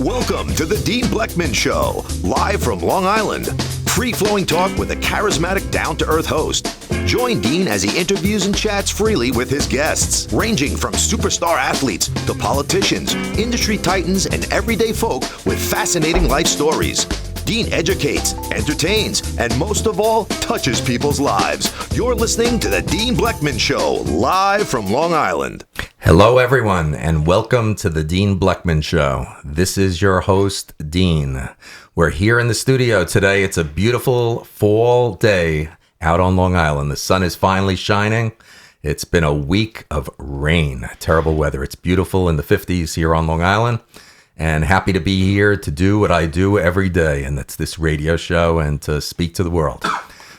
Welcome to the Dean Blechman Show, live from Long Island. Free-flowing talk with a charismatic, down-to-earth host. Join Dean as he interviews and chats freely with his guests, ranging from superstar athletes to politicians, industry titans, and everyday folk with fascinating life stories. Dean educates, entertains, and most of all, touches people's lives. You're listening to the Dean Blechman Show, live from Long Island. Hello, everyone, and welcome to the Dean Blechman Show. This is your host, Dean. We're here in the studio today. It's a beautiful fall day out on Long Island. The sun is finally shining. It's been a week of rain, terrible weather. It's beautiful in the 50s here on Long Island, and happy to be here to do what I do every day, and that's this radio show and to speak to the world.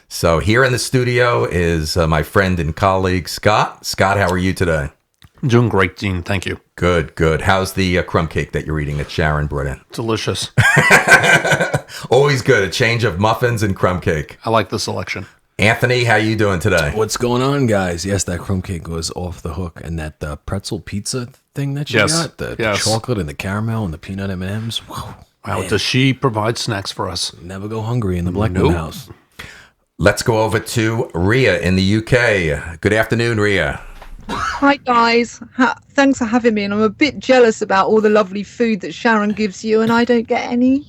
So here in the studio is my friend and colleague, Scott. Scott, how are you today? I'm doing great, Dean. Thank you. Good, good. How's the crumb cake that you're eating that Sharon brought in? Delicious. Always good. A change of muffins and crumb cake. I like the selection. Anthony, how you doing today? What's going on, guys? Yes, that crumb cake was off the hook, and that pretzel pizza thing that you got, the chocolate and the caramel and the peanut M&Ms. Whoa, wow, man. does she provide snacks for us? Never go hungry in the Blechman house. Let's go over to Ria in the UK. Good afternoon, Ria. Hi guys, thanks for having me, and I'm a bit jealous about all the lovely food that Sharon gives you and I don't get any.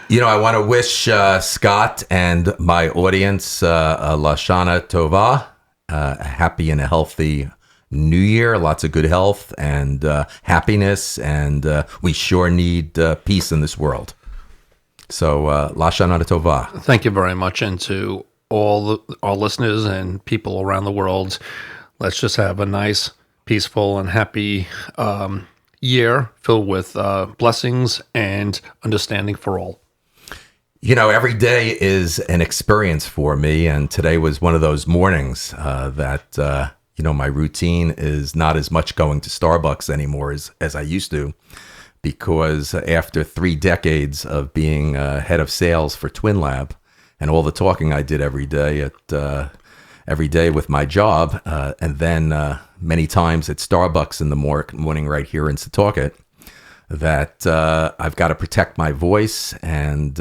You know, I want to wish Scott and my audience Lashana Tova a happy and a healthy new year, lots of good health and happiness, and we sure need peace in this world. So Lashana Tova. Thank you very much, and to all our listeners and people around the world, let's just have a nice, peaceful, and happy year filled with blessings and understanding for all. You know, every day is an experience for me, and today was one of those mornings that, you know, my routine is not as much going to Starbucks anymore as I used to, because after 3 decades of being head of sales for Twin Lab, and all the talking I did every day with my job, and then many times at Starbucks in the morning right here in Setauket, that I've got to protect my voice and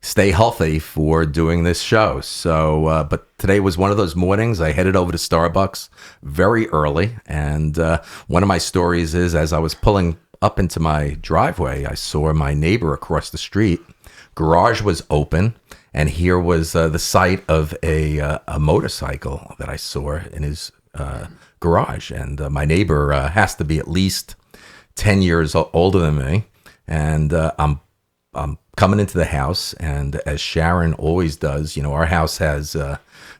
stay healthy for doing this show. So, but today was one of those mornings. I headed over to Starbucks very early, and one of my stories is, as I was pulling up into my driveway, I saw my neighbor across the street. Garage was open. And here was the sight of a motorcycle that I saw in his garage. And my neighbor has to be at least 10 years older than me. And I'm coming into the house. And as Sharon always does, you know, our house has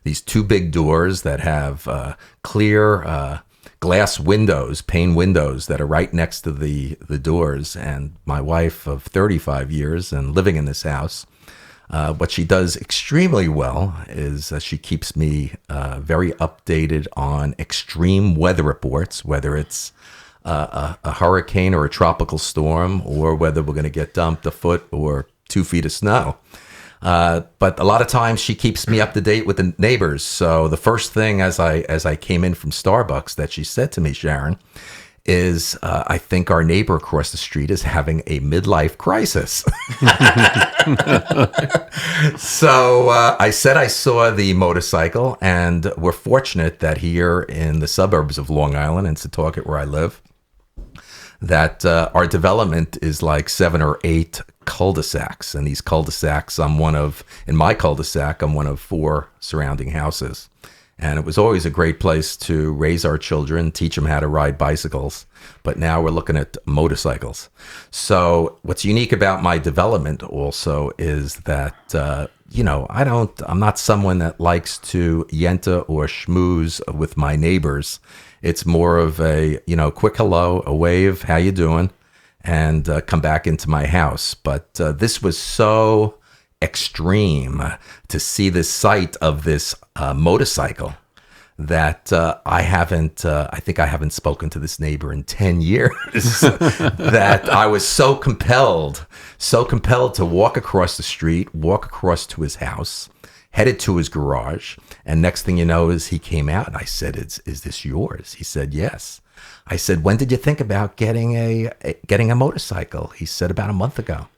these 2 big doors that have clear glass windows, pane windows that are right next to the doors. And my wife of 35 years and living in this house, what she does extremely well is she keeps me very updated on extreme weather reports, whether it's a hurricane or a tropical storm, or whether we're going to get dumped a foot or 2 feet of snow. But a lot of times she keeps me up to date with the neighbors. So the first thing as I came in from Starbucks that she said to me, Sharon, is I think our neighbor across the street is having a midlife crisis. So I said I saw the motorcycle, and we're fortunate that here in the suburbs of Long Island, in Setauket where I live, that our development is like 7 or 8 cul-de-sacs. And these cul-de-sacs, in my cul-de-sac, I'm one of 4 surrounding houses. And it was always a great place to raise our children, teach them how to ride bicycles. But now we're looking at motorcycles. So what's unique about my development also is that, you know, I'm not someone that likes to yenta or schmooze with my neighbors. It's more of a, you know, quick hello, a wave, how you doing, and come back into my house. But this was so extreme to see the sight of this motorcycle that I think I haven't spoken to this neighbor in 10 years, that I was so compelled to walk across the street, walk across to his house, headed to his garage. And next thing you know is he came out and I said, is this yours? He said, yes. I said, when did you think about getting a motorcycle? He said, about a month ago.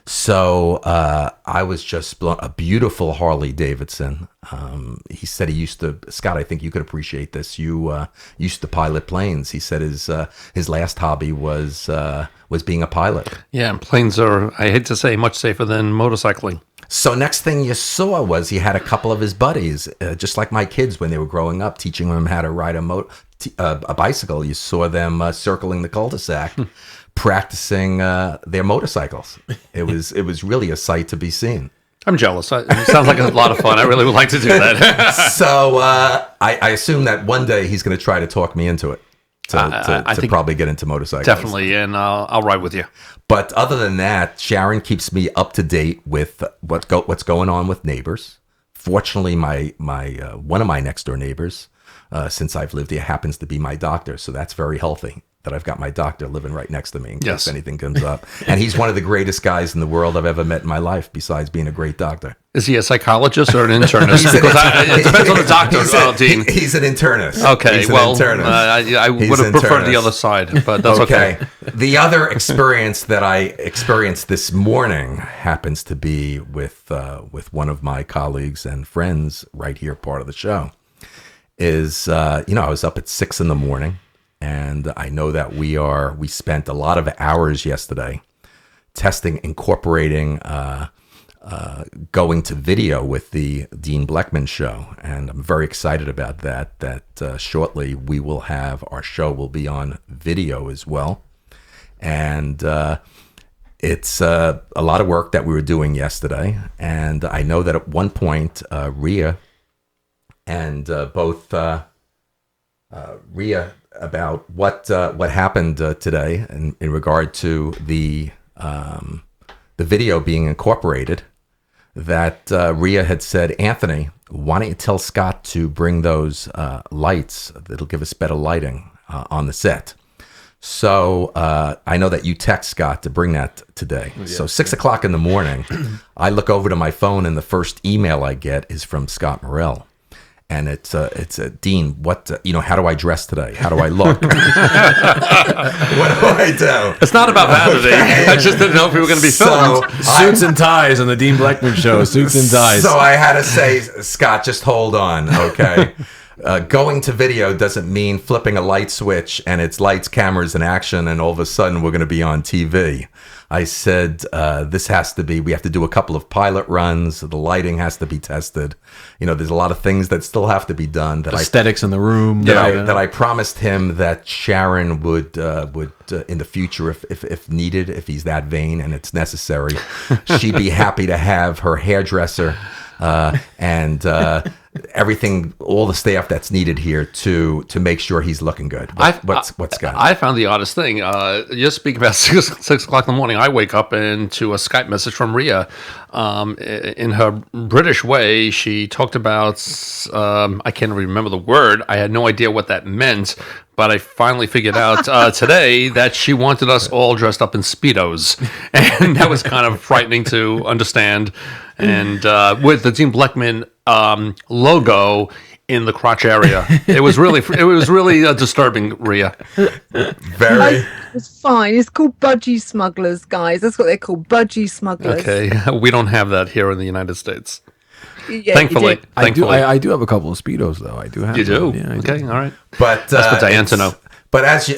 So I was just blown. A beautiful Harley Davidson. He said he used to, Scott, I think you could appreciate this. You used to pilot planes. He said his last hobby was being a pilot. Yeah, and planes are, I hate to say, much safer than motorcycling. So next thing you saw was he had a couple of his buddies, just like my kids when they were growing up, teaching them how to ride a bicycle. You saw them circling the cul-de-sac, practicing their motorcycles. It was really a sight to be seen. I'm jealous. It sounds like a lot of fun. I really would like to do that. So I assume that one day he's going to try to talk me into it. I think probably get into motorcycles. Definitely, and I'll ride with you. But other than that, Sharon keeps me up to date with what's going on with neighbors. Fortunately, my one of my next door neighbors, since I've lived here, happens to be my doctor, so that's very healthy. That I've got my doctor living right next to me in case anything comes up. And he's one of the greatest guys in the world I've ever met in my life, besides being a great doctor. Is he a psychologist or an internist? It depends on the doctor, Dean. He's an internist. Okay, I would have preferred the other side, but that's okay. The other experience that I experienced this morning happens to be with one of my colleagues and friends right here, part of the show, is, I was up at 6 a.m. And I know that we spent a lot of hours yesterday testing, incorporating, going to video with the Dean Blechman show. And I'm very excited about that shortly our show will be on video as well. And it's a lot of work that we were doing yesterday. And I know that at one point, Rhea and both Rhea, about what happened today in regard to the video being incorporated, that Rhea had said, Anthony, why don't you tell Scott to bring those lights that'll give us better lighting on the set. So I know that you text Scott to bring that today. Yeah. So 6 o'clock in the morning, I look over to my phone and the first email I get is from Scott Morrell. And it's Dean, how do I dress today? How do I look? What do I do? It's not about vanity. Okay. I just didn't know if we were going to be filmed. Suits and ties on the Dean Blechman show. Suits and ties. So I had to say, Scott, just hold on, okay? Going to video doesn't mean flipping a light switch and it's lights, cameras, and action, and all of a sudden we're going to be on TV. I said, we have to do a couple of pilot runs. The lighting has to be tested. There's a lot of things that still have to be done. Aesthetics in the room. That I promised him that Sharon would in the future, if needed, if he's that vain and it's necessary, she'd be happy to have her hairdresser and everything, all the staff that's needed here to make sure he's looking good. What's Scott? I found the oddest thing. You're speaking about 6 o'clock in the morning. I wake up into a Skype message from Rhea. In her British way, she talked about, I can't remember the word. I had no idea what that meant, but I finally figured out today that she wanted us all dressed up in Speedos. And that was kind of frightening to understand. And with the Dean Blechman logo in the crotch area, it was really disturbing, Rhea. It's fine. It's called budgie smugglers, guys. That's what they're called, budgie smugglers. Okay, we don't have that here in the United States. Yeah, thankfully. I do have a couple of Speedos though. I do have. You do? Yeah, okay, all right. But that's for Diane to know. But as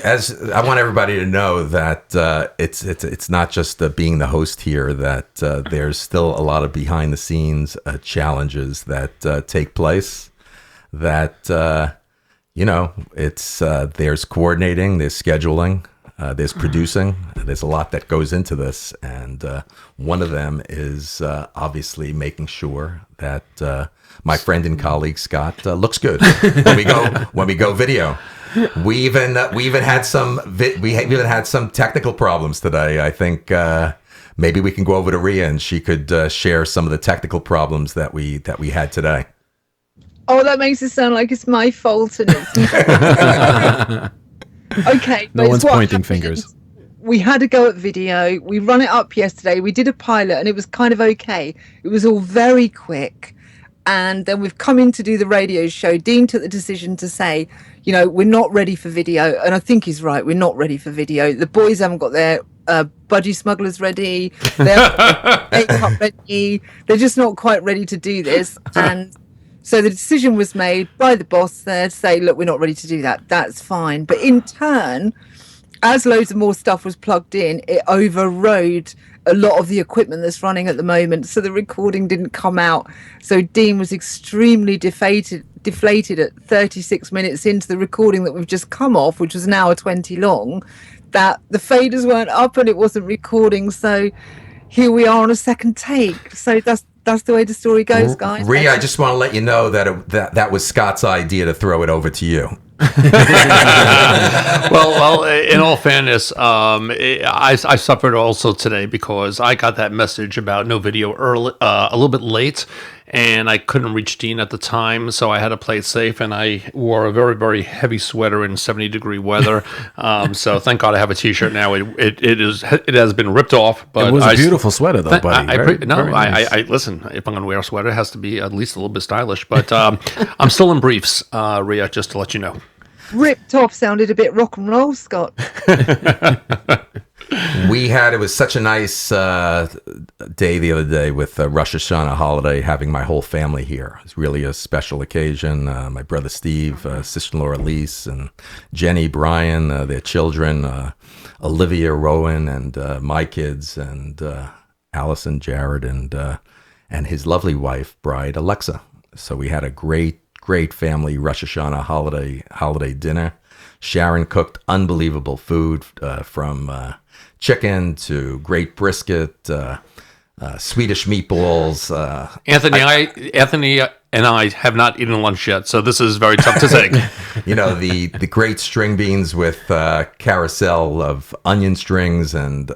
I want everybody to know that it's not just being the host here, that there's still a lot of behind the scenes challenges that take place. That there's coordinating, there's scheduling, there's producing. There's a lot that goes into this, and one of them is obviously making sure that my friend and colleague Scott looks good when we go video. We even had some technical problems today. I think maybe we can go over to Rhea and she could share some of the technical problems that we had today. Oh, that makes it sound like it's my fault, and it's okay. No one's pointing fingers. We had to go at video. We run it up yesterday. We did a pilot, and it was kind of okay. It was all very quick. And then we've come in to do the radio show. Dean took the decision to say, we're not ready for video. And I think he's right. We're not ready for video. The boys haven't got their budgie smugglers ready. They haven't got their makeup ready. They're just not quite ready to do this. And so the decision was made by the boss there to say, look, we're not ready to do that. That's fine. But in turn, as loads of more stuff was plugged in, it overrode a lot of the equipment that's running at the moment. So the recording didn't come out. So Dean was extremely deflated at 36 minutes into the recording that we've just come off, which was an hour 20 long, that the faders weren't up and it wasn't recording. So here we are on a second take. So that's the way the story goes, guys. Rhea, I just want to let you know that that was Scott's idea to throw it over to you. well, in all fairness, I suffered also today because I got that message about no video early, a little bit late, and I couldn't reach Dean at the time, so I had to play it safe, and I wore a very, very heavy sweater in 70-degree weather. So thank God I have a T-shirt now. It has been ripped off, but it was a beautiful sweater though, buddy. I listen. If I'm going to wear a sweater, it has to be at least a little bit stylish. But I'm still in briefs, Rhea, just to let you know. Ripped off sounded a bit rock and roll, Scott. It was such a nice day the other day with Rosh Hashanah holiday, having my whole family here. It was really a special occasion. My brother Steve, sister-in-law Elise, and Jenny, Brian, their children, Olivia, Rowan, and my kids, and Allison, Jared, and his lovely wife, bride, Alexa. So we had a great family Rosh Hashanah holiday dinner. Sharon cooked unbelievable food from chicken to great brisket, Swedish meatballs. Anthony and I have not eaten lunch yet, so this is very tough to take. The great string beans with carousel of onion strings and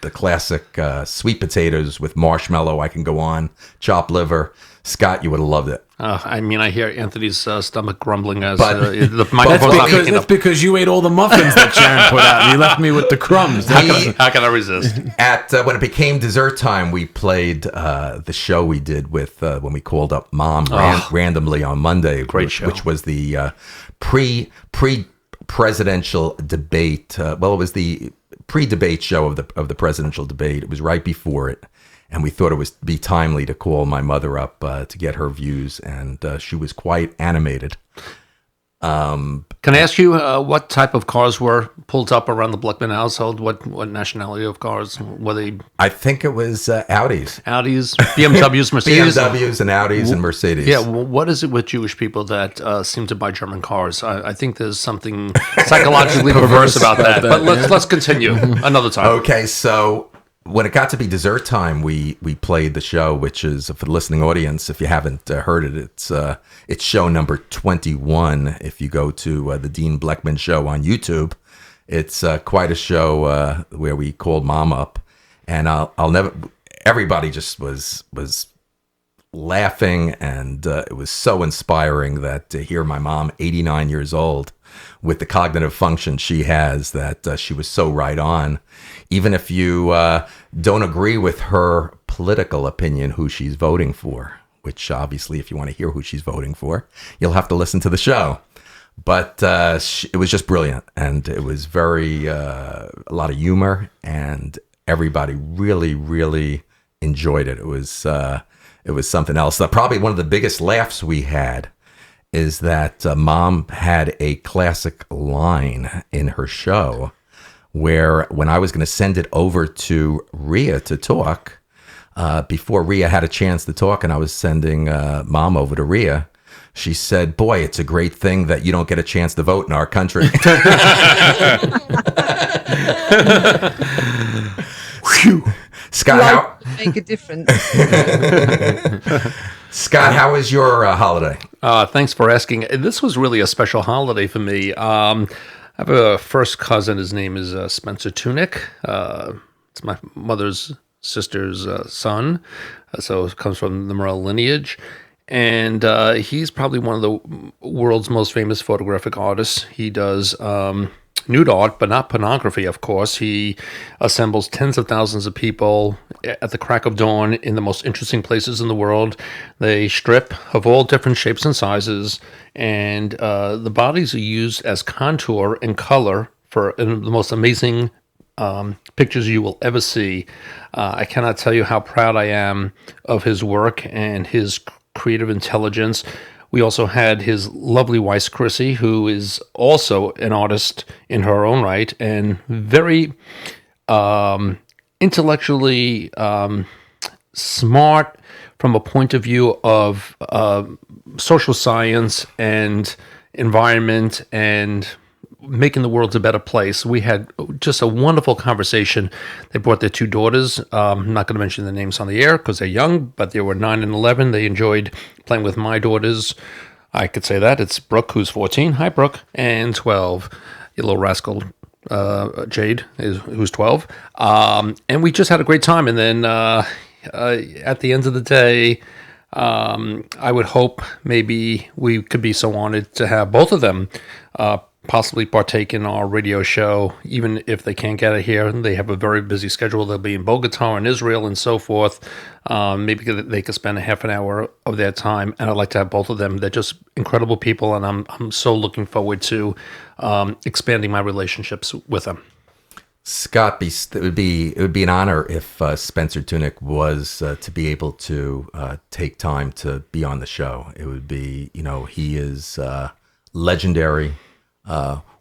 the classic sweet potatoes with marshmallow. I can go on. Chopped liver. Scott, you would have loved it. I hear Anthony's stomach grumbling as the microphone's not picking up. That's because you ate all the muffins that Sharon put out, and you left me with the crumbs. How can I resist? When it became dessert time, we played the show we did with when we called up Mom randomly on Monday. Great show. Which was the pre-presidential debate. It was the pre-debate show of the presidential debate. It was right before it. And we thought it would be timely to call my mother up to get her views, and she was quite animated. Can I ask you what type of cars were pulled up around the Blechman household? What nationality of cars were they? I think it was Audis. Audis, BMWs, Mercedes. BMWs and Audis and Mercedes. Yeah, what is it with Jewish people that seem to buy German cars? I think there's something psychologically perverse about that. But let's continue another time. Okay, so when it got to be dessert time, we played the show, which is, for the listening audience, if you haven't heard it, it's show number 21. If you go to the Dean Blechman show on YouTube, it's quite a show where we called Mom up, and I'll never. Everybody just was laughing, and it was so inspiring that to hear my mom, 89 years old, with the cognitive function she has, that she was so right on. Even if you don't agree with her political opinion, who she's voting for, which obviously, if you want to hear who she's voting for, you'll have to listen to the show. But it was just brilliant, and it was very a lot of humor, and everybody really, really enjoyed it. It was something else. Probably one of the biggest laughs we had is that Mom had a classic line in her show where, when I was going to send it over to Rhea to talk, before Rhea had a chance to talk, and I was sending Mom over to Rhea, she said, "Boy, it's a great thing that you don't get a chance to vote in our country." Whew. Scott, how make a difference? Scott, how was your holiday? Thanks for asking. This was really a special holiday for me. I have a first cousin. His name is Spencer Tunick. It's my mother's sister's son, so it comes from the Morel lineage. And he's probably one of the world's most famous photographic artists. He does nude art, but not pornography, of course. He assembles tens of thousands of people at the crack of dawn in the most interesting places in the world. They strip of all different shapes and sizes, and the bodies are used as contour and color for the most amazing pictures you will ever see. I cannot tell you how proud I am of his work and his creative intelligence. We also had his lovely wife, Chrissy, who is also an artist in her own right and very intellectually smart from a point of view of social science and environment and making the world a better place. We had just a wonderful conversation. They brought their two daughters. I'm not going to mention the names on the air because they're young, but they were 9 and 11. They enjoyed playing with my daughters. I could say that. It's Brooke, who's 14. Hi, Brooke. And 12. You little rascal. Jade, who's 12. And we just had a great time. And then at the end of the day, I would hope maybe we could be so honored to have both of them possibly partake in our radio show, even if they can't get it here. They have a very busy schedule. They'll be in Bogota and Israel and so forth. Maybe they could spend a half an hour of their time, and I'd like to have both of them. They're just incredible people, and I'm so looking forward to expanding my relationships with them. Scott, it would be an honor if Spencer Tunick was to be able to take time to be on the show. It would be, he is legendary.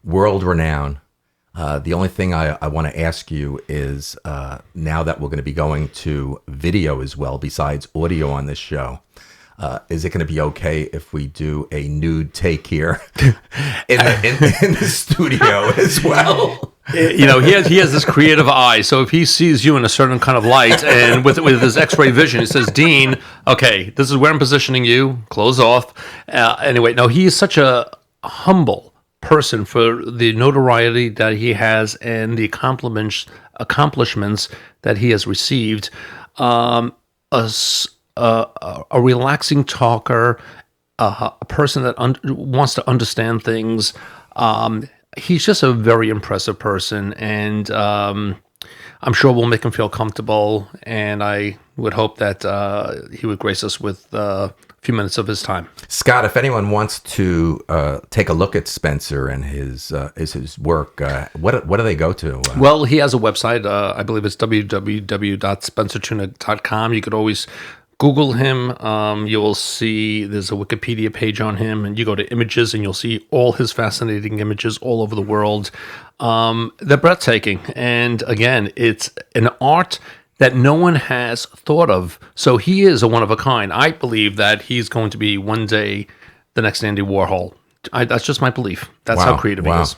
World renowned. The only thing I want to ask you is now that we're going to be going to video as well, besides audio on this show, is it going to be okay if we do a nude take here in the studio as well? He has this creative eye. So if he sees you in a certain kind of light and with his X-ray vision, he says, "Dean, okay, this is where I'm positioning you. Close off." Anyway, no, he is such a humble person for the notoriety that he has and the accomplishments that he has received. A relaxing talker, a person that wants to understand things. He's just a very impressive person, and I'm sure we'll make him feel comfortable. And I would hope that he would grace us with a few minutes of his time. Scott, if anyone wants to take a look at Spencer and his work, what do they go to? Well, he has a website. I believe it's www.spencertunick.com. You could always Google him. You will see there's a Wikipedia page on him, and you go to images and you'll see all his fascinating images all over the world. They're breathtaking. And again, it's an art that no one has thought of. So he is a one of a kind. I believe that he's going to be one day the next Andy Warhol. That's just my belief. That's how creative he is.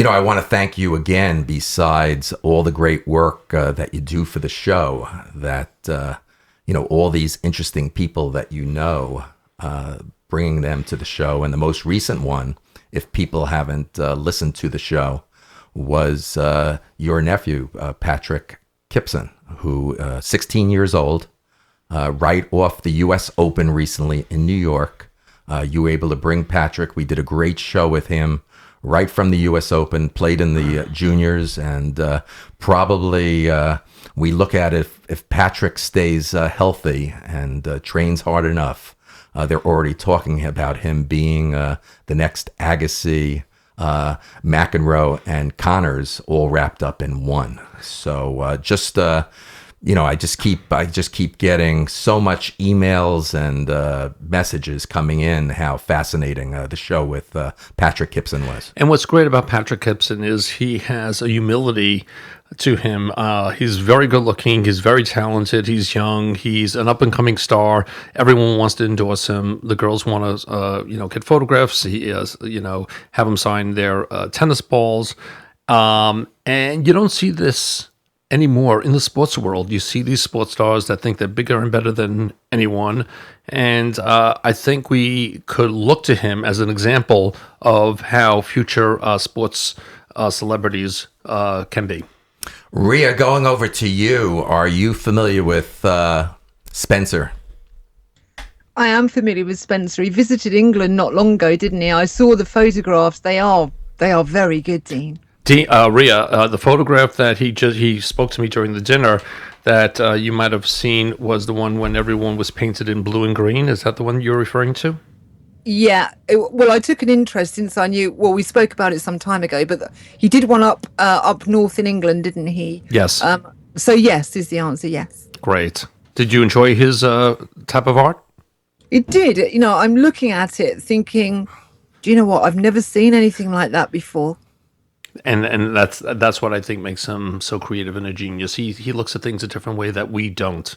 I want to thank you again, besides all the great work that you do for the show, that, all these interesting people that bringing them to the show. And the most recent one, if people haven't listened to the show, was your nephew, Patrick Kipson, who 16 years old, right off the U.S. Open recently in New York. You were able to bring Patrick. We did a great show with him right from the U.S. Open, played in the juniors, and probably we look at it, if Patrick stays healthy and trains hard enough, they're already talking about him being the next Agassi, McEnroe, and Connors all wrapped up in one. So I just keep getting so much emails and messages coming in how fascinating the show with Patrick Kipson was. And what's great about Patrick Kipson is he has a humility to him. He's very good looking. He's very talented. He's young. He's an up and coming star. Everyone wants to endorse him. The girls want to, get photographs. He is, have him sign their tennis balls. And you don't see this anymore in the sports world. You see these sports stars that think they're bigger and better than anyone. And I think we could look to him as an example of how future sports celebrities can be. Rhea, going over to you, are you familiar with Spencer? I am familiar with Spencer. He visited England not long ago, didn't he? I saw the photographs. They are very good, Dean. Rhea, the photograph that he spoke to me during the dinner that you might have seen was the one when everyone was painted in blue and green. Is that the one you're referring to? Yeah. Well, I took an interest since I knew. Well, we spoke about it some time ago, but he did one up north in England, didn't he? Yes. So yes is the answer. Yes. Great. Did you enjoy his type of art? It did. I'm looking at it, thinking, do you know what? I've never seen anything like that before. And that's what I think makes him so creative and a genius. He looks at things a different way that we don't.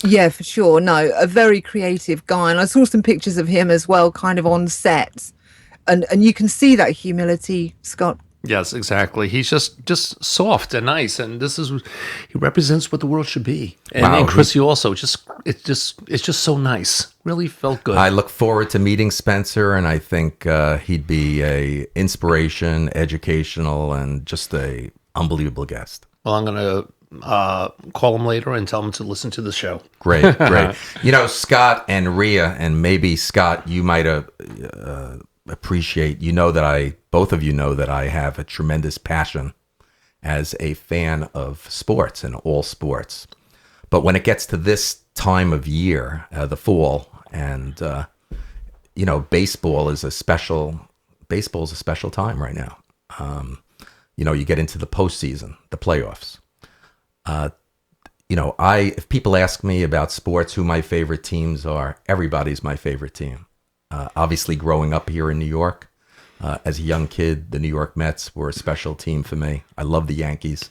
Yeah, for sure. No, a very creative guy. And I saw some pictures of him as well, kind of on set. And you can see that humility, Scott. Yes, exactly. He's just soft and nice, and he represents what the world should be. And Chrissy also, it's just so nice. Really felt good. I look forward to meeting Spencer, and I think he'd be a inspiration, educational, and just a unbelievable guest. Well, I'm gonna call him later and tell him to listen to the show. Great. Scott and Rhea, and maybe Scott, you might appreciate. Both of you know that I have a tremendous passion as a fan of sports and all sports. But when it gets to this time of year, the fall, and baseball is a special time right now. You get into the postseason, the playoffs. If people ask me about sports, who my favorite teams are, everybody's my favorite team. Obviously, growing up here in New York, as a young kid, the New York Mets were a special team for me. I love the Yankees,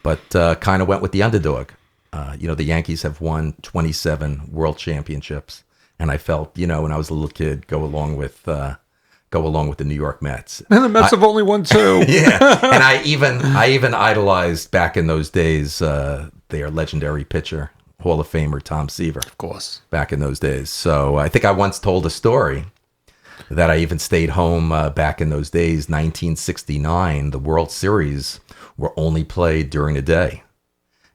but kind of went with the underdog. The Yankees have won 27 world championships, and I felt, when I was a little kid, go along with the New York Mets. And the Mets have only won 2. Yeah, and I even idolized back in those days their legendary pitcher, Hall of Famer Tom Seaver. Of course. Back in those days. So I think I once told a story that I even stayed home back in those days, 1969. The World Series were only played during the day.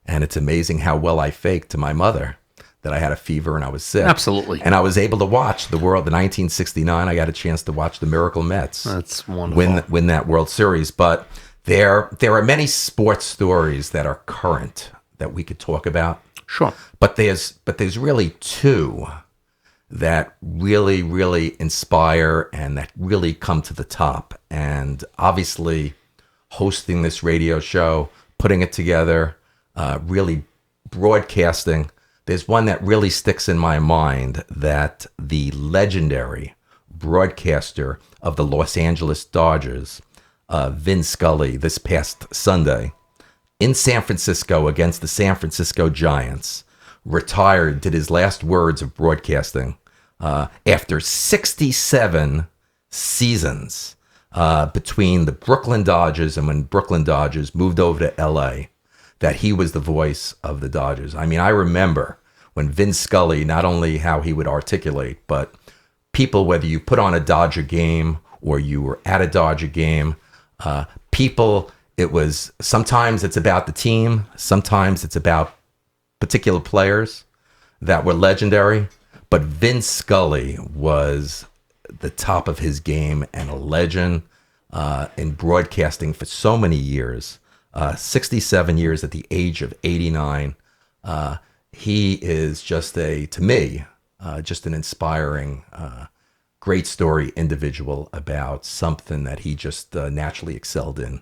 And it's amazing how well I faked to my mother that I had a fever and I was sick. Absolutely. And I was able to watch the 1969. I got a chance to watch the Miracle Mets. That's wonderful. Win that World Series. But there are many sports stories that are current that we could talk about. Sure. But there's really 2 that really, really inspire and that really come to the top. And obviously, hosting this radio show, putting it together, really broadcasting. There's one that really sticks in my mind, that the legendary broadcaster of the Los Angeles Dodgers, Vin Scully, this past Sunday, in San Francisco against the San Francisco Giants, retired, did his last words of broadcasting after 67 seasons between the Brooklyn Dodgers and when Brooklyn Dodgers moved over to L.A., that he was the voice of the Dodgers. I mean, I remember when Vin Scully, not only how he would articulate, but people, whether you put on a Dodger game or you were at a Dodger game, people... It was, sometimes it's about the team, sometimes it's about particular players that were legendary, but Vince Scully was the top of his game and a legend in broadcasting for so many years, 67 years at the age of 89. He is just to me, just an inspiring, great story individual about something that he just naturally excelled in.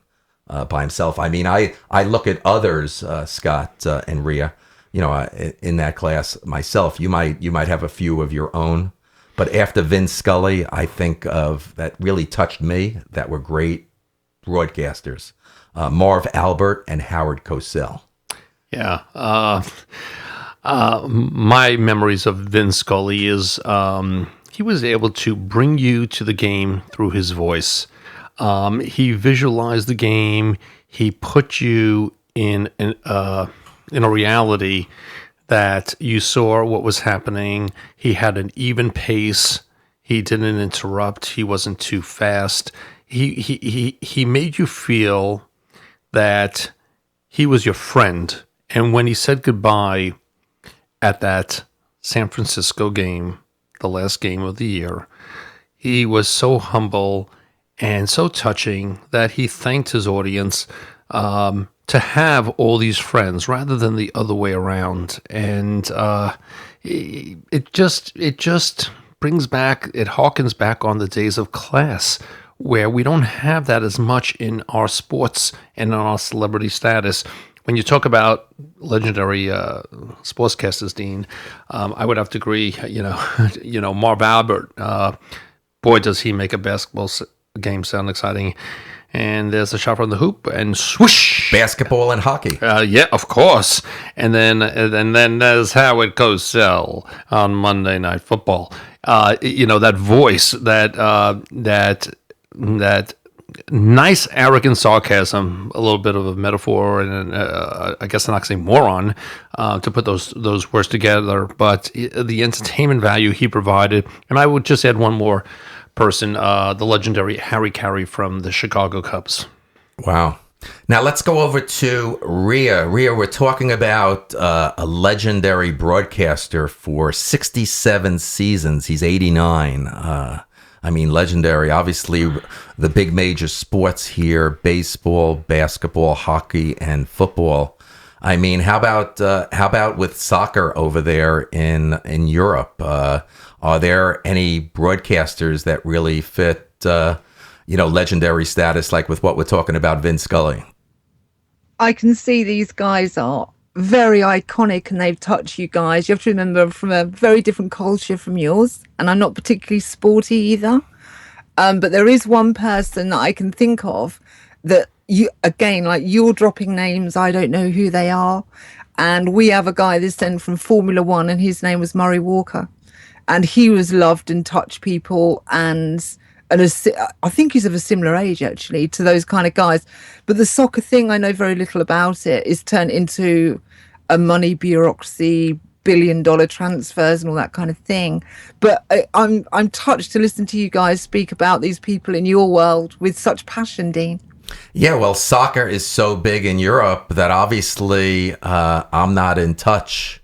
By himself. I mean, I look at others, Scott and Rhea, in that class myself. You might have a few of your own, but after Vin Scully, I think of that really touched me, that were great broadcasters, Marv Albert and Howard Cosell. Yeah. My memories of Vin Scully is he was able to bring you to the game through his voice. He visualized the game. He put you in a reality that you saw what was happening. He had an even pace. He didn't interrupt. He wasn't too fast. He made you feel that he was your friend. And when he said goodbye at that San Francisco game, the last game of the year, he was so humble. and so touching that he thanked his audience to have all these friends rather than the other way around. And it just brings back, it harkens back on the days of class, where we don't have that as much in our sports and in our celebrity status. When you talk about legendary sportscasters, Dean, I would have to agree. Marv Albert. Boy, does he make a basketball game sound exciting! And there's a shot from the hoop, and swoosh! Basketball and hockey. Yeah, of course. And then there's how it goes sell on Monday Night Football. That voice, that nice, arrogant sarcasm, a little bit of a metaphor and I guess an oxymoron to put those words together. But the entertainment value he provided, and I would just add one more person, the legendary Harry Carey from the Chicago Cubs. Wow. Now let's go over to Rhea. Rhea, we're talking about a legendary broadcaster for 67 seasons. He's 89. Legendary. Obviously, the big major sports here: baseball, basketball, hockey, and football. I mean, how about with soccer over there in Europe? Are there any broadcasters that really fit, legendary status, like with what we're talking about, Vince Scully? I can see these guys are very iconic and they've touched you guys. You have to remember, I'm from a very different culture from yours, and I'm not particularly sporty either. But there is one person that I can think of that you're dropping names, I don't know who they are. And we have a guy that's then from Formula One, and his name was Murray Walker. And he was loved and touched people, and I think he's of a similar age, actually, to those kind of guys. But the soccer thing, I know very little about it, is turned into a money bureaucracy, billion-dollar transfers and all that kind of thing. But I'm touched to listen to you guys speak about these people in your world with such passion, Dean. Yeah, well, soccer is so big in Europe that obviously I'm not in touch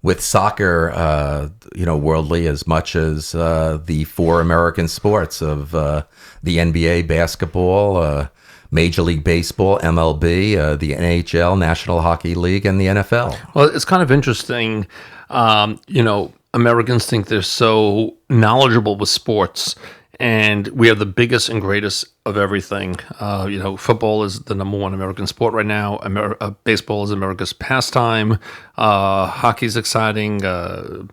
with soccer, worldly as much as the four American sports of the NBA, basketball, Major League Baseball, MLB, the NHL, National Hockey League, and the NFL. Well, it's kind of interesting. Americans think they're so knowledgeable with sports, and we are the biggest and greatest of everything. Football is the number one American sport right now. Baseball is America's pastime. Hockey's exciting.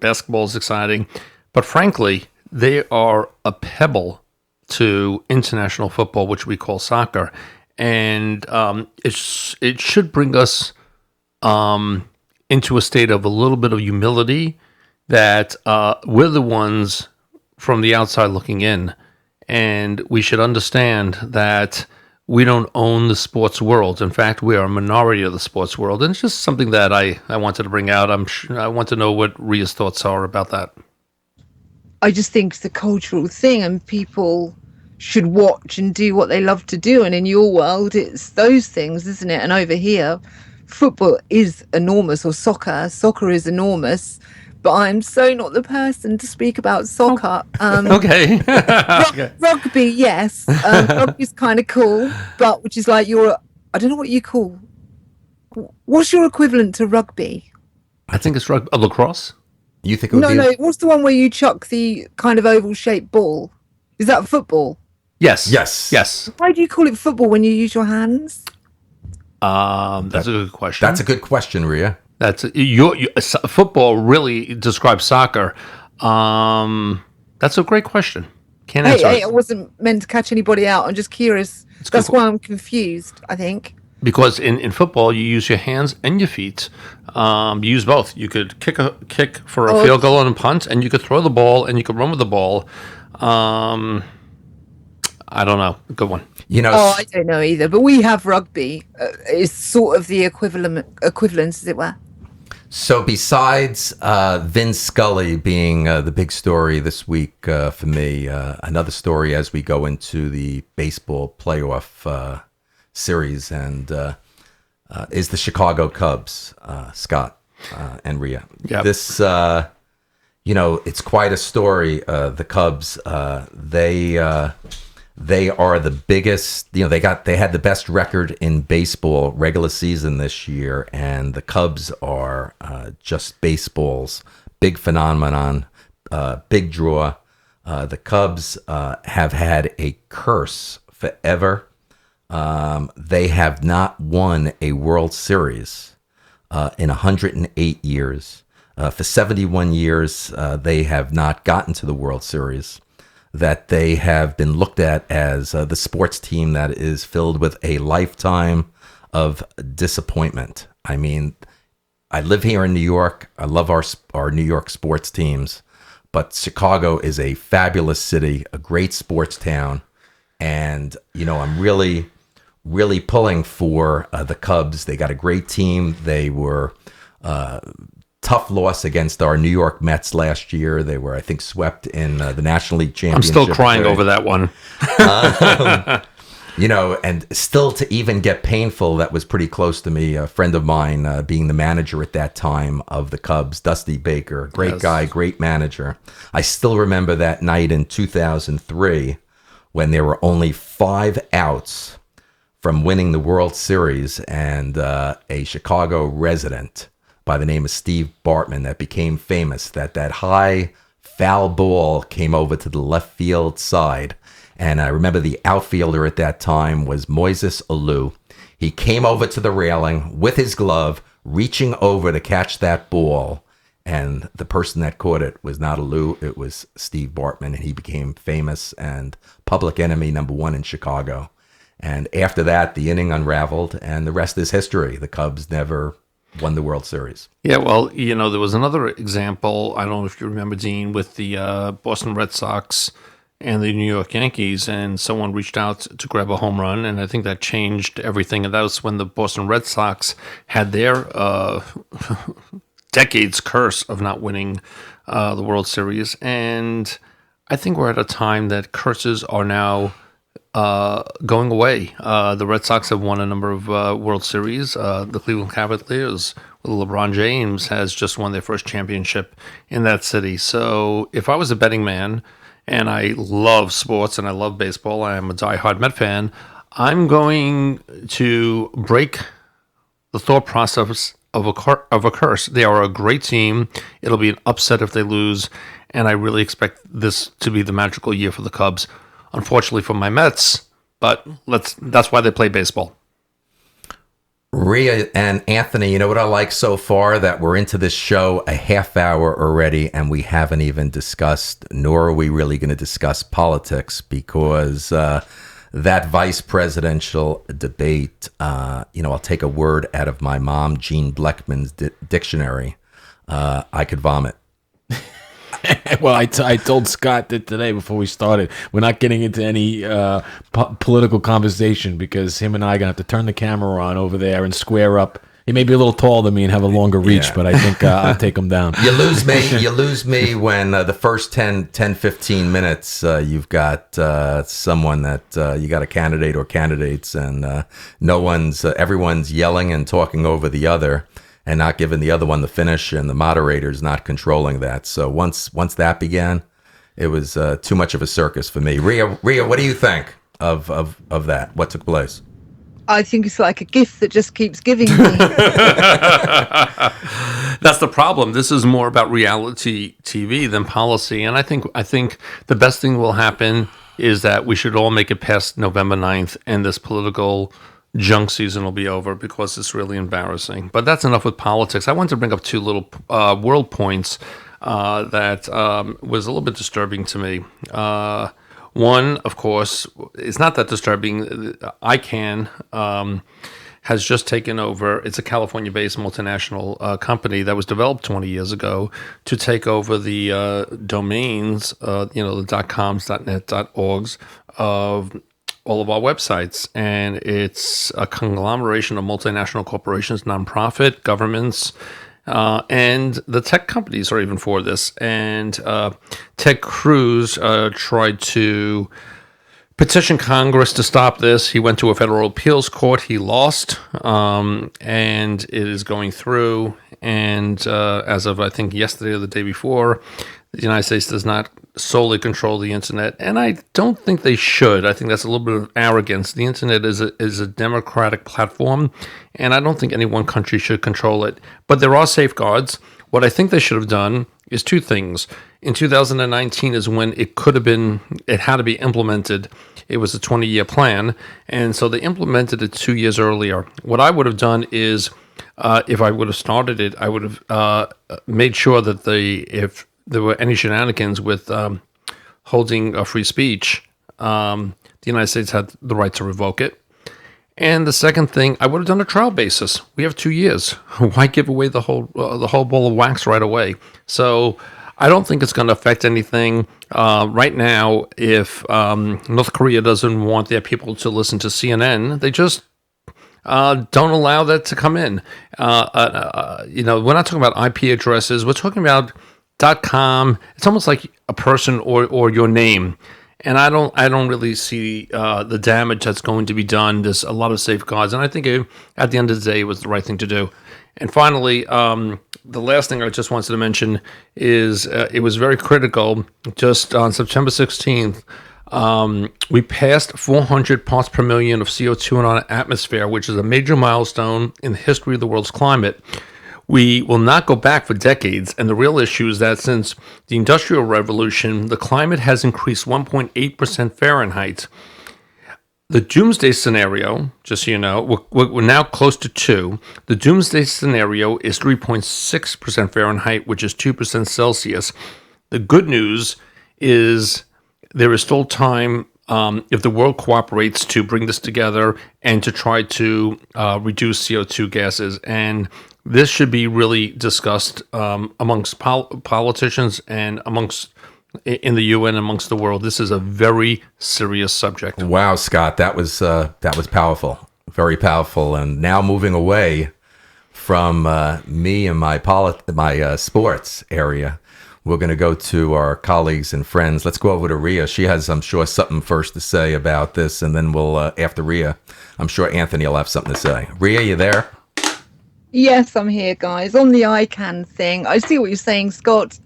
Basketball is exciting. But frankly, they are a pebble to international football, which we call soccer. And it should bring us into a state of a little bit of humility that we're the ones from the outside looking in, and we should understand that we don't own the sports world. In fact, we are a minority of the sports world, and it's just something that I wanted to bring out. I want to know what Rhea's thoughts are about that. I just think it's a cultural thing, and people should watch and do what they love to do. And in your world, it's those things, isn't it? And over here, football is enormous, or soccer is enormous. But I'm so not the person to speak about soccer. Okay. Rugby, yes. Rugby's kind of cool, but which is like I don't know what you call. What's your equivalent to rugby? I think it's lacrosse. You think it would be? No. What's the one where you chuck the kind of oval-shaped ball? Is that football? Yes. Why do you call it football when you use your hands? That's a good question. That's a good question, Rhea. That's football really describes soccer. That's a great question. Can't answer. Hey, I wasn't meant to catch anybody out. I'm just curious. That's why I'm confused, I think. Because in football, you use your hands and your feet. You use both. You could kick for a field goal and a punt, and you could throw the ball, and you could run with the ball. I don't know. Good one. I don't know either. But we have rugby. It's sort of the equivalence, as it were. So besides Vince Scully being the big story this week for me, another story as we go into the baseball playoff series and is the Chicago Cubs, Scott and Rhea. Yep. This, it's quite a story. The Cubs, they They are the biggest, they had the best record in baseball regular season this year, and the Cubs are just baseball's big phenomenon, big draw. The Cubs have had a curse forever. They have not won a World Series in 108 years. For 71 years, they have not gotten to the World Series. That they have been looked at as the sports team that is filled with a lifetime of disappointment. I mean, I live here in New York. I love our New York sports teams, but Chicago is a fabulous city, a great sports town, and I'm really pulling for the Cubs. They got a great team. They were tough loss against our New York Mets last year. They were, I think, swept in the National League Championship. I'm still crying over that one. And still to even get painful, that was pretty close to me. A friend of mine being the manager at that time of the Cubs, Dusty Baker, great guy, great manager. I still remember that night in 2003 when there were only 5 outs from winning the World Series, and a Chicago resident by the name of Steve Bartman that became famous, that high foul ball came over to the left field side. And I remember the outfielder at that time was Moises Alou. He came over to the railing with his glove, reaching over to catch that ball. And the person that caught it was not Alou, it was Steve Bartman. And he became famous and public enemy number 1 in Chicago. And after that, the inning unraveled, and the rest is history. The Cubs never won the World Series. Yeah, well, there was another example, I don't know if you remember, Dean, with the Boston Red Sox and the New York Yankees, and someone reached out to grab a home run, and I think that changed everything. And that was when the Boston Red Sox had their decades curse of not winning the World Series. And I think we're at a time that curses are now going away. The Red Sox have won a number of World Series. The Cleveland Cavaliers with LeBron James has just won their first championship in that city. So if I was a betting man, and I love sports and I love baseball, I am a diehard Met fan, I'm going to break the thought process of a curse. They are a great team. It'll be an upset if they lose, and I really expect this to be the magical year for the Cubs. Unfortunately for my Mets, but that's why they play baseball. Rhea and Anthony, you know what I like so far? That we're into this show a half hour already, and we haven't even discussed, nor are we really going to discuss politics, because that vice presidential debate, I'll take a word out of my mom, Dean Blechman's dictionary. I could vomit. Well, I told Scott that today before we started, we're not getting into any political conversation, because him and I are going to have to turn the camera on over there and square up. He may be a little taller than me and have a longer reach, but I think I'll take him down. You lose me when the first 10, 15 minutes, you've got someone that you got a candidate or candidates, and everyone's yelling and talking over the other, and not giving the other one the finish, and the moderator's not controlling that. So once that began, it was too much of a circus for me. Rhea, what do you think of that? What took place? I think it's like a gift that just keeps giving me. That's the problem. This is more about reality TV than policy, and I think the best thing will happen is that we should all make it past November 9th, and this political junk season will be over, because it's really embarrassing. But that's enough with politics. I want to bring up 2 little world points that was a little bit disturbing to me. One, of course, is not that disturbing. ICANN has just taken over. It's a California-based multinational company that was developed 20 years ago to take over the domains, the .coms, .net, .orgs of all of our websites. And it's a conglomeration of multinational corporations, nonprofit, governments, and the tech companies are even for this. And Ted Cruz tried to petition Congress to stop this. He went to a federal appeals court. He lost, and it is going through. And as of, I think, yesterday or the day before, the United States does not solely control the internet, and I don't think they should. I think that's a little bit of arrogance. The internet is a democratic platform, and I don't think any one country should control it. But there are safeguards. What I think they should have done is two things. In 2019 is when it had to be implemented. It was a 20-year plan, and so they implemented it 2 years earlier. What I would have done is, if I would have started it, I would have made sure that if there were any shenanigans with holding free speech, the United States had the right to revoke it. And the second thing, I would have done a trial basis. We have 2 years. Why give away the whole ball of wax right away? So I don't think it's going to affect anything. Right now, if North Korea doesn't want their people to listen to CNN, they just don't allow that to come in. We're not talking about IP addresses. We're talking about .com. It's almost like a person or your name. And I don't really see the damage that's going to be done. There's a lot of safeguards, and I think at the end of the day, it was the right thing to do. And finally, the last thing I just wanted to mention is it was very critical. Just on September 16th, we passed 400 parts per million of CO2 in our atmosphere, which is a major milestone in the history of the world's climate. We will not go back for decades, and the real issue is that since the Industrial Revolution, the climate has increased 1.8% Fahrenheit. The doomsday scenario, just so you know, we're now close to 2. The doomsday scenario is 3.6% Fahrenheit, which is 2% Celsius. The good news is there is still time if the world cooperates to bring this together and to try to reduce CO2 gases. And this should be really discussed amongst politicians and in the UN, amongst the world. This is a very serious subject. Wow, Scott, that was powerful, very powerful. And now moving away from me and my sports area, we're going to go to our colleagues and friends. Let's go over to Rhea. She has, I'm sure, something first to say about this, and then we'll after Rhea, I'm sure Anthony will have something to say. Rhea, you there? Yes, I'm here, guys. On the ICANN thing, I see what you're saying, Scott.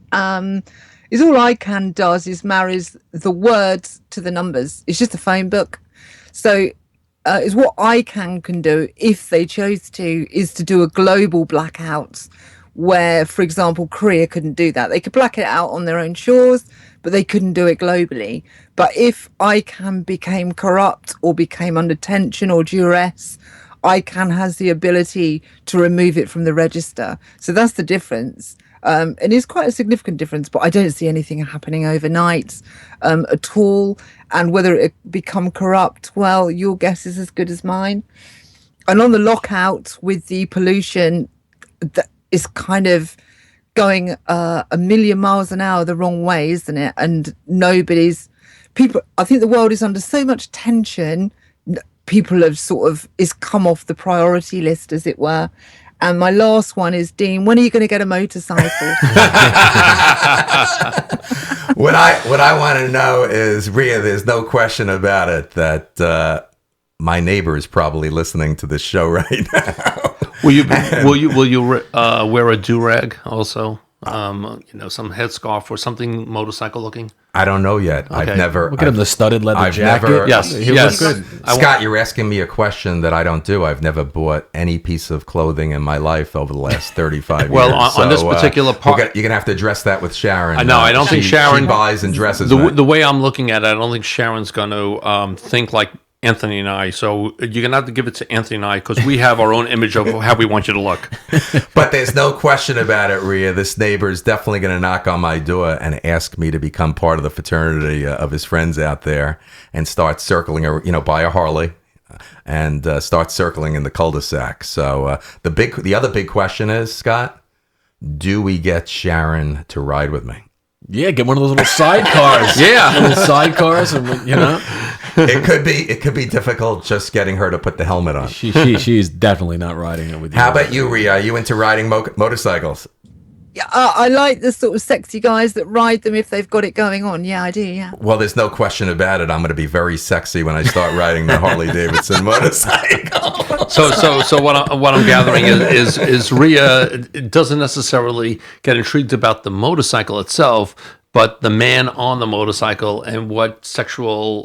Is all ICANN does is marries the words to the numbers. It's just a phone book. So is what ICANN can do, if they chose to, is to do a global blackout where, for example, Korea couldn't do that. They could black it out on their own shores, but they couldn't do it globally. But if ICANN became corrupt or became under tension or duress, ICANN has the ability to remove it from the register. So that's the difference. And it's quite a significant difference, but I don't see anything happening overnight at all. And whether it become corrupt, well, your guess is as good as mine. And on the lockout with the pollution, that is kind of going a million miles an hour the wrong way, isn't it? And I think the world is under so much tension. People have it's come off the priority list, as it were. And my last one is, Dean, when are you going to get a motorcycle? What I want to know is, Rhea, there's no question about it that my neighbor is probably listening to this show right now. Will you wear a do-rag also? Some headscarf or something motorcycle looking? I don't know yet. Okay. I've never. Look at him, the studded leather jacket. Yes, he yes. looks good. Scott, you're asking me a question that I don't do. I've never bought any piece of clothing in my life over the last 35 well, years. on this particular part, you're going to have to address that with Sharon. I know. I don't think Sharon she buys and dresses. The way I'm looking at it, I don't think Sharon's going to think like Anthony and I. So you're going to have to give it to Anthony and I, because we have our own image of how we want you to look. But there's no question about it, Rhea. This neighbor is definitely going to knock on my door and ask me to become part of the fraternity of his friends out there and start circling, buy a Harley and start circling in the cul-de-sac. So the other big question is, Scott, do we get Sharon to ride with me? Yeah, get one of those little sidecars. Little sidecars, and It could be difficult just getting her to put the helmet on. She's definitely not riding it with you. How about you, Rhea? Are you into riding motorcycles? Yeah, I like the sort of sexy guys that ride them if they've got it going on. Yeah, I do. Yeah. Well, there's no question about it. I'm going to be very sexy when I start riding the Harley Davidson motorcycle. So what I'm gathering is Rhea doesn't necessarily get intrigued about the motorcycle itself, but the man on the motorcycle and what sexual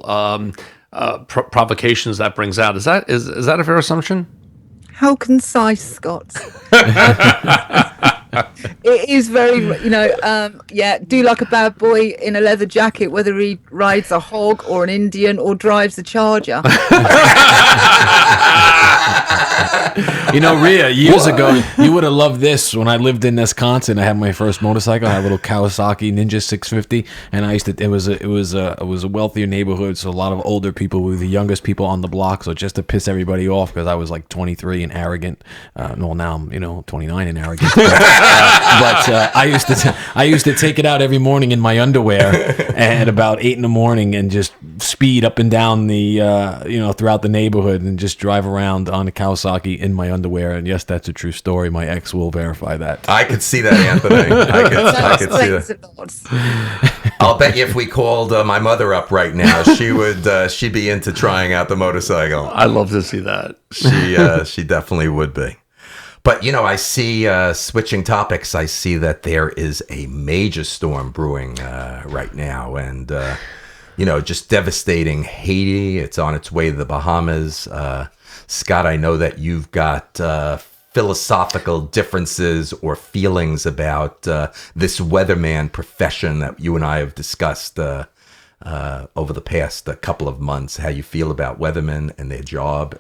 provocations that brings out. Is that a fair assumption? How concise, Scott. It is very, do like a bad boy in a leather jacket, whether he rides a hog or an Indian or drives a Charger. Rhea, years ago, you would have loved this. When I lived in Wisconsin, I had my first motorcycle. I had a little Kawasaki Ninja 650, and it was a wealthier neighborhood, so a lot of older people were the youngest people on the block. So just to piss everybody off, because I was like 23 and arrogant. Now I'm 29 and arrogant. But I used to take it out every morning in my underwear at about 8 a.m. and just speed up and down the throughout the neighborhood and just drive around on a Kawasaki in my underwear. And yes, that's a true story. My ex will verify that. I could see that, Anthony. I could see that. I'll bet you if we called my mother up right now, she'd be into trying out the motorcycle. I'd love to see that. She definitely would be. But, I see, switching topics, I see that there is a major storm brewing right now. And, just devastating Haiti. It's on its way to the Bahamas. Scott, I know that you've got philosophical differences or feelings about this weatherman profession that you and I have discussed over the past couple of months, how you feel about weathermen and their job,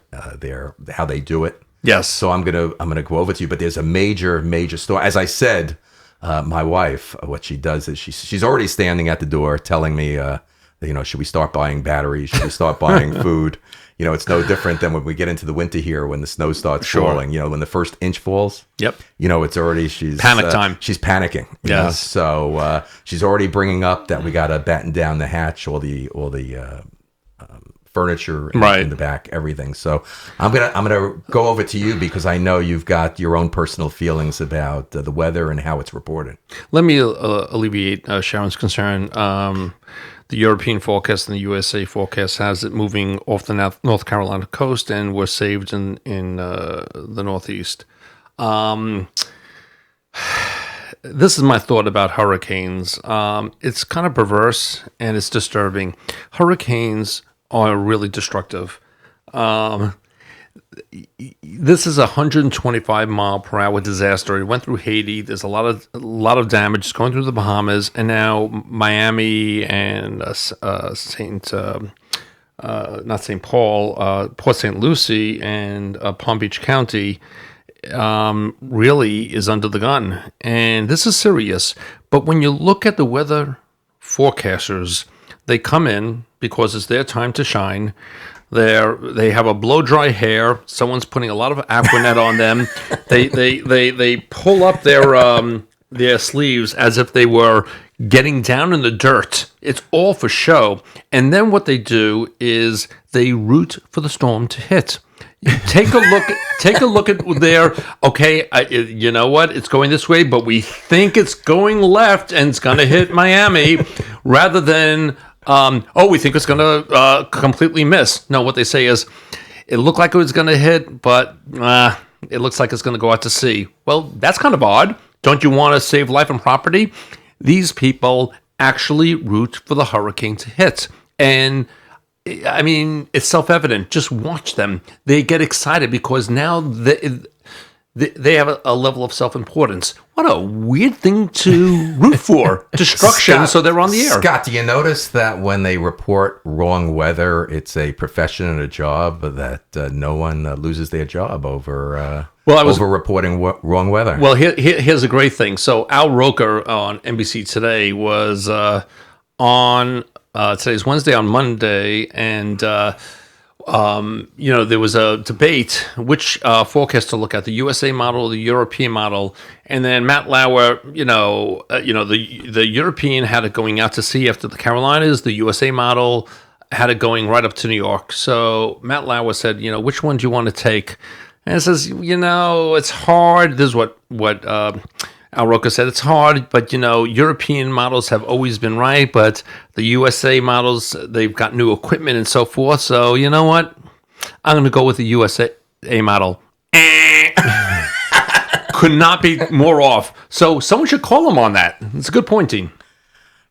how they do it. Yes. So I'm gonna go over to you, but there's a major store. As I said, my wife, what she does is she's already standing at the door telling me, should we start buying batteries? Should we start buying food? It's no different than when we get into the winter here when the snow starts falling. When the first inch falls. Yep. It's already panic time. She's panicking. Yes. So she's already bringing up that we got to batten down the hatch, all the furniture in the back, everything. So I'm gonna go over to you because I know you've got your own personal feelings about the weather and how it's reported. Let me alleviate Sharon's concern. The European forecast and the USA forecast has it moving off the North Carolina coast, and we're saved in the Northeast. This is my thought about hurricanes. It's kind of perverse and it's disturbing. Hurricanes are really destructive. This is a 125 mile per hour disaster. It went through Haiti. There's a lot of damage. It's going through the Bahamas, and now Miami and not St. Paul, Port St. Lucie and Palm Beach County really is under the gun, and this is serious. But when you look at the weather forecasters, they come in because it's their time to shine. They have a blow dry hair. Someone's putting a lot of Aquanet on them. They pull up their sleeves as if they were getting down in the dirt. It's all for show. And then what they do is they root for the storm to hit. Take a look at their, okay, you know what? It's going this way, but we think it's going left and it's going to hit Miami rather than, we think it's going to completely miss. No, what they say is, it looked like it was going to hit, but it looks like it's going to go out to sea. Well, that's kind of odd. Don't you want to save life and property? These people actually root for the hurricane to hit. And I mean, it's self-evident. Just watch them. They get excited because now they have a level of self-importance. What a weird thing to root for. Destruction, Scott, so they're on the air. Scott, do you notice that when they report wrong weather, it's a profession and a job that no one loses their job over over reporting wrong weather? Well, here's a great thing. So Al Roker on NBC Today was on... today's Wednesday, on Monday, and there was a debate which forecast to look at, the USA model or the European model. And then Matt Lauer, the European had it going out to sea after the Carolinas. The USA model had it going right up to New York. So Matt Lauer said, which one do you want to take? And it says, it's hard. This is what Al Roker said, it's hard, but, European models have always been right, but the USA models, they've got new equipment and so forth. So, you know what? I'm going to go with the USA model. Could not be more off. So someone should call him on that. It's a good point, Dean.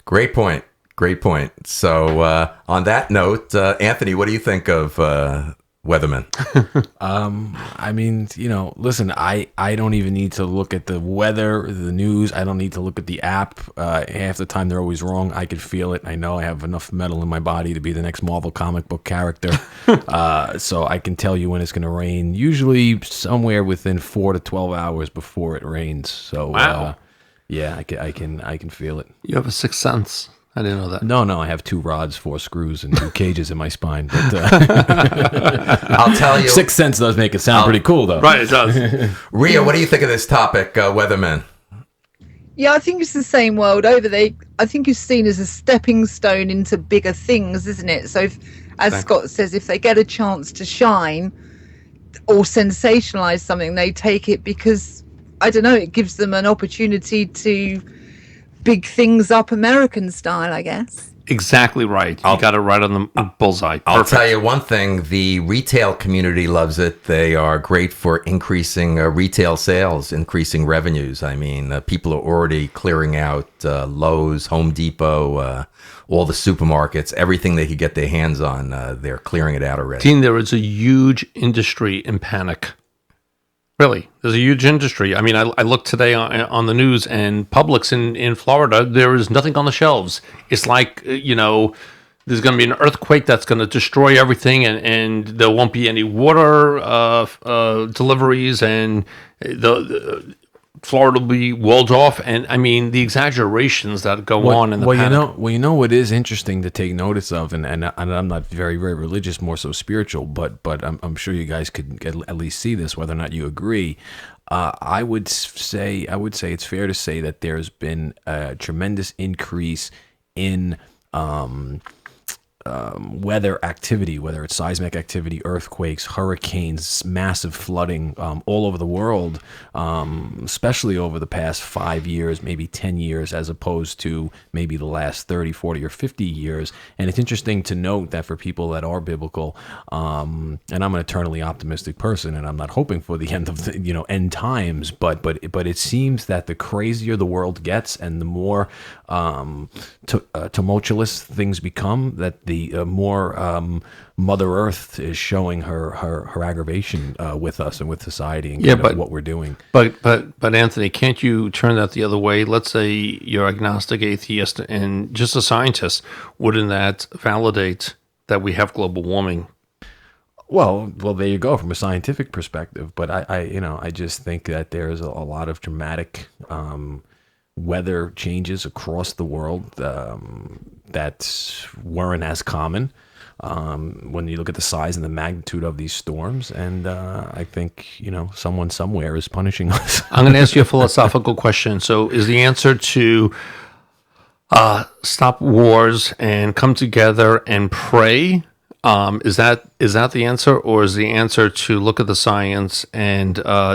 Great point. Great point. So on that note, Anthony, what do you think of weathermen? I mean, listen, I don't even need to look at the weather, the news. I don't need to look at the app. Half the time they're always wrong. I could feel it. I know I have enough metal in my body to be the next Marvel comic book character. So I can tell you when it's going to rain, usually somewhere within 4 to 12 hours before it rains. So, Wow. yeah, I can feel it. You have a sixth sense. I didn't know that. No, I have 2 rods, 4 screws, and 2 cages in my spine. But I'll tell you. Sixth Sense does make it sound pretty cool, though. Right, it does. Ria, what do you think of this topic, weathermen? Yeah, I think it's the same world over there. I think it's seen as a stepping stone into bigger things, isn't it? So, as Scott says, if they get a chance to shine or sensationalize something, they take it because, I don't know, it gives them an opportunity to big things up American style, I guess. Exactly right. You got it right on the bullseye. I'll tell you one thing. The retail community loves it. They are great for increasing retail sales, increasing revenues. I mean, people are already clearing out Lowe's, Home Depot, all the supermarkets, everything they could get their hands on. They're clearing it out already. Dean, there is a huge industry in panic. Really, there's a huge industry. I mean, I looked today on the news, and Publix in Florida, there is nothing on the shelves. It's like, there's going to be an earthquake that's going to destroy everything, and there won't be any water deliveries, and the Florida will be walled off. And I mean, the exaggerations that go on in the panic. What is interesting to take notice of, and I'm not very, very religious, more so spiritual, but I'm sure you guys could at least see this, whether or not you agree. I would say it's fair to say that there's been a tremendous increase in weather activity, whether it's seismic activity, earthquakes, hurricanes, massive flooding all over the world, especially over the past 5 years, maybe 10 years, as opposed to maybe the last 30, 40, or 50 years. And it's interesting to note that for people that are biblical, and I'm an eternally optimistic person, and I'm not hoping for the end of the end times, but it seems that the crazier the world gets and the more tumultuous things become, that the more Mother Earth is showing her aggravation with us and with society and what we're doing. But Anthony, can't you turn that the other way? Let's say you're agnostic, atheist, and just a scientist. Wouldn't that validate that we have global warming? Well, there you go from a scientific perspective. But I just think that there's a lot of dramatic weather changes across the world that weren't as common when you look at the size and the magnitude of these storms. And I think, someone somewhere is punishing us. I'm going to ask you a philosophical question. So is the answer to stop wars and come together and pray? Is that the answer, or is the answer to look at the science and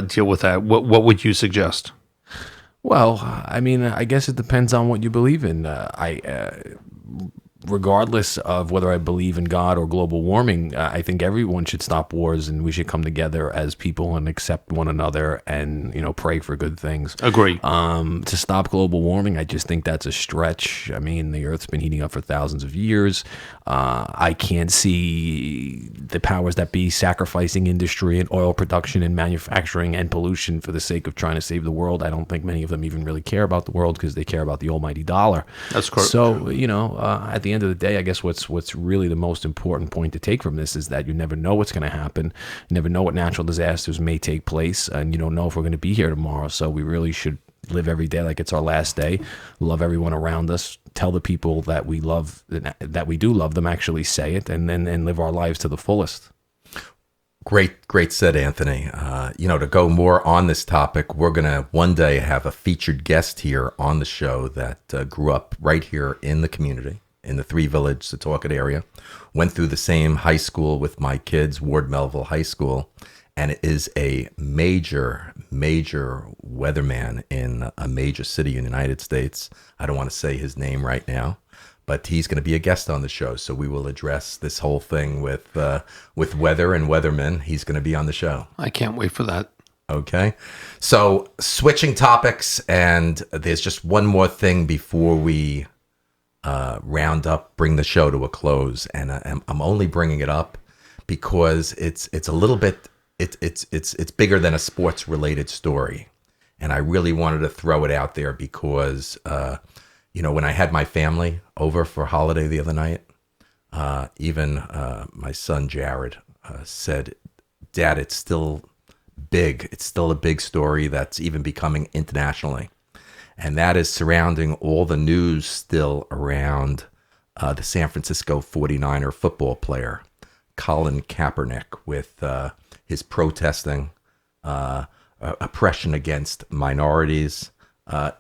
deal with that? What would you suggest? Well, I mean, I guess it depends on what you believe in. Regardless of whether I believe in God or global warming, I think everyone should stop wars, and we should come together as people and accept one another and, pray for good things. Agree. To stop global warming, I just think that's a stretch. I mean, the Earth's been heating up for thousands of years. I can't see the powers that be sacrificing industry and oil production and manufacturing and pollution for the sake of trying to save the world. I don't think many of them even really care about the world because they care about the almighty dollar. That's correct. So, at the end of the day, I guess what's really the most important point to take from this is that you never know what's going to happen. You never know what natural disasters may take place, and you don't know if we're going to be here tomorrow. So we really should live every day like it's our last day, love everyone around us, tell the people that we love, that we do love them, actually say it, and then live our lives to the fullest. Great said, Anthony. To go more on this topic, we're going to one day have a featured guest here on the show that grew up right here in the community, in the Three Village, Setauket area, went through the same high school with my kids, Ward Melville High School, and it is a major weatherman in a major city in the United States. I don't want to say his name right now, but he's going to be a guest on the show, so we will address this whole thing with weather and weathermen. He's going to be on the show. I can't wait for that. Okay, so switching topics, and there's just one more thing before we round up, bring the show to a close. And I'm only bringing it up because it's a little bit, it's bigger than a sports related story. And I really wanted to throw it out there because, when I had my family over for holiday the other night, even my son Jared said, "Dad, it's still big. It's still a big story that's even becoming internationally." And that is surrounding all the news still around the San Francisco 49er football player, Colin Kaepernick, with his protesting oppression against minorities.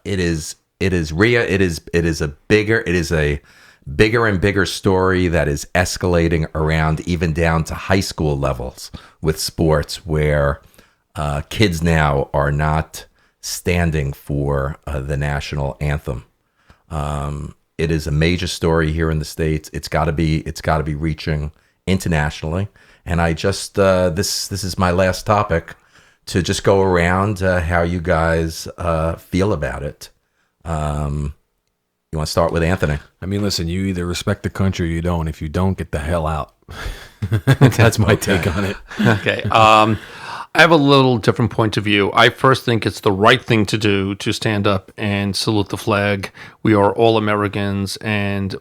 It is a bigger and bigger story that is escalating around even down to high school levels with sports, where kids now are not standing for the national anthem. It is a major story here in the States. It's got to be reaching internationally. And I just this is my last topic to just go around how you guys feel about it. You want to start with Anthony? I mean, listen, you either respect the country or you don't. If you don't, get the hell out. That's my take on it. Okay. I have a little different point of view. I first think it's the right thing to do to stand up and salute the flag. We are all Americans, and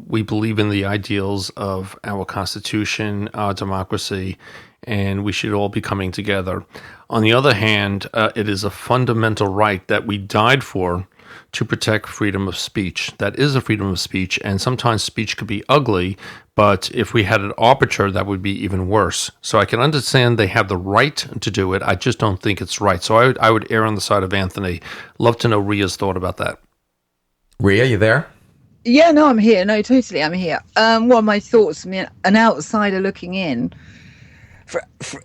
we believe in the ideals of our Constitution, our democracy, and we should all be coming together. On the other hand, it is a fundamental right that we died for, to protect freedom of speech. That is a freedom of speech, and sometimes speech could be ugly, but if we had an arbiter, that would be even worse. So I can understand they have the right to do it. I just don't think it's right. So I would err on the side of Anthony. Love to know Ria's thought about that. Ria, you there? Yeah, no, I'm here. No, totally, I'm here. What are my thoughts? I mean, an outsider looking in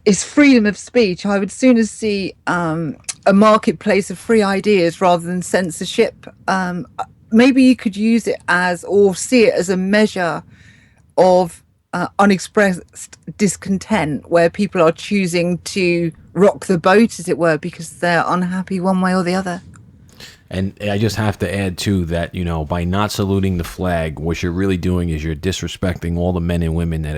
is freedom of speech. I would sooner see a marketplace of free ideas rather than censorship. Maybe you could use it or see it as a measure of unexpressed discontent, where people are choosing to rock the boat, as it were, because they're unhappy one way or the other. And I just have to add, too, that, by not saluting the flag, what you're really doing is you're disrespecting all the men and women that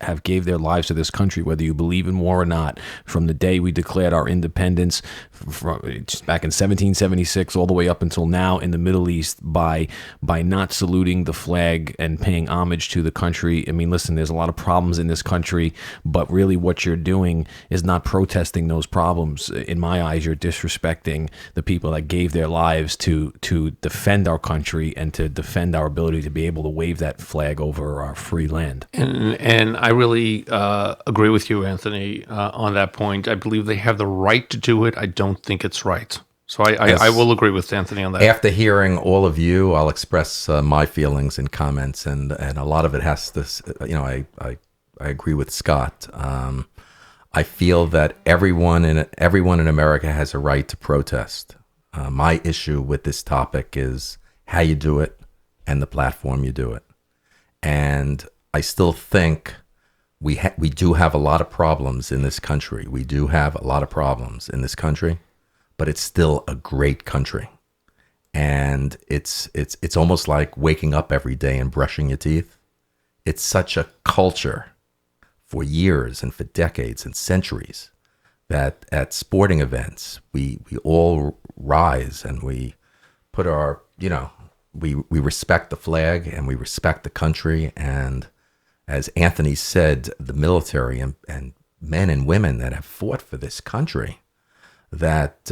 have gave their lives to this country, whether you believe in war or not, from the day we declared our independence back in 1776 all the way up until now in the Middle East, by not saluting the flag and paying homage to the country. I mean, listen, there's a lot of problems in this country, but really what you're doing is not protesting those problems. In my eyes, you're disrespecting the people that gave their lives to defend our country and to defend our ability to be able to wave that flag over our free land. And I really agree with you, Anthony, on that point. I believe they have the right to do it. I don't think it's right. So I will agree with Anthony on that. After hearing all of you, I'll express my feelings and comments, and a lot of it has to, I agree with Scott. I feel that everyone in America has a right to protest. My issue with this topic is how you do it and the platform you do it. And I still think we do have a lot of problems in this country. We do have a lot of problems in this country, but it's still a great country. And it's almost like waking up every day and brushing your teeth. It's such a culture for years and for decades and centuries that at sporting events, we all rise and we put our, we respect the flag and we respect the country. And as Anthony said, the military and men and women that have fought for this country, that,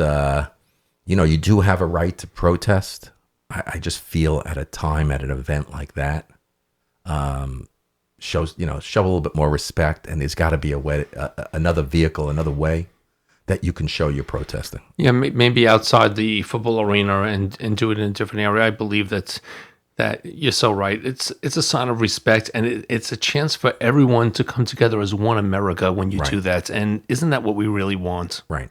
you do have a right to protest. I just feel at an event like that, show a little bit more respect, and there's got to be a way, another vehicle, another way that you can show you're protesting. Yeah, maybe outside the football arena and do it in a different area. I believe that you're so right. It's a sign of respect, and it's a chance for everyone to come together as one America when you do that. And isn't that what we really want? Right.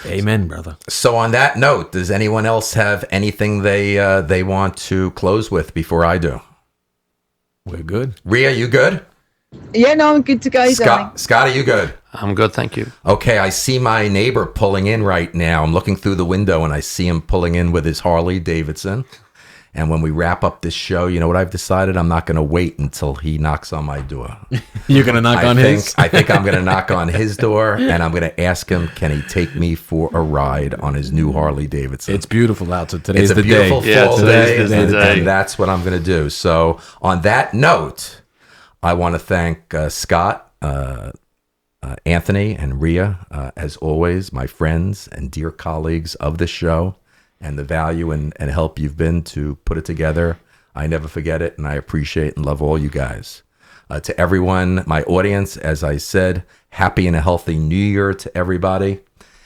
Amen, brother. So on that note, does anyone else have anything they want to close with before I do? We're good. Ria, you good? Yeah, no, I'm good to go, darling. Scott, are you good? I'm good, thank you. Okay, I see my neighbor pulling in right now. I'm looking through the window and I see him pulling in with his Harley Davidson. And when we wrap up this show, you know what I've decided? I'm not going to wait until he knocks on my door. You're going to knock on his? I think I'm going to knock on his door, and I'm going to ask him, can he take me for a ride on his new Harley Davidson? It's beautiful out, so today's the day. It's a beautiful fall day, today's the day. and that's what I'm going to do. So on that note, I want to thank Scott, Anthony, and Rhea, as always, my friends and dear colleagues of the show, and the value and help you've been to put it together. I never forget it, and I appreciate and love all you guys. To everyone, my audience, as I said, happy and a healthy New Year to everybody.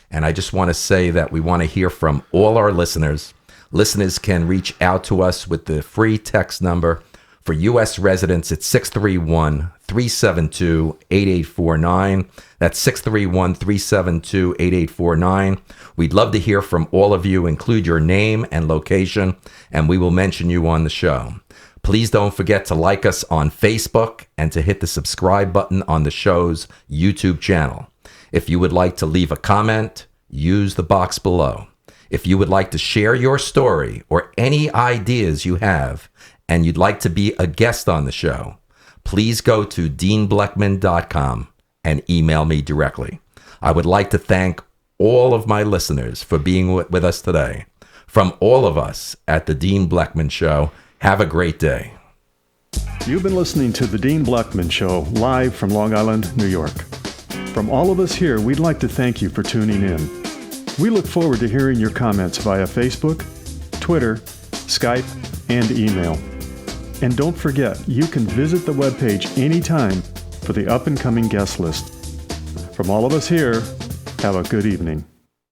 And I just want to say that we want to hear from all our listeners. Listeners can reach out to us with the free text number. For U.S. residents, it's 631-372-8849. That's 631-372-8849. We'd love to hear from all of you. Include your name and location, and we will mention you on the show. Please don't forget to like us on Facebook and to hit the subscribe button on the show's YouTube channel. If you would like to leave a comment, use the box below. If you would like to share your story or any ideas you have, and you'd like to be a guest on the show, please go to deanblechman.com and email me directly. I would like to thank all of my listeners for being with us today. From all of us at the Dean Blechman Show, have a great day. You've been listening to the Dean Blechman Show, live from Long Island, New York. From all of us here, we'd like to thank you for tuning in. We look forward to hearing your comments via Facebook, Twitter, Skype, and email. And don't forget, you can visit the webpage anytime for the up-and-coming guest list. From all of us here, have a good evening.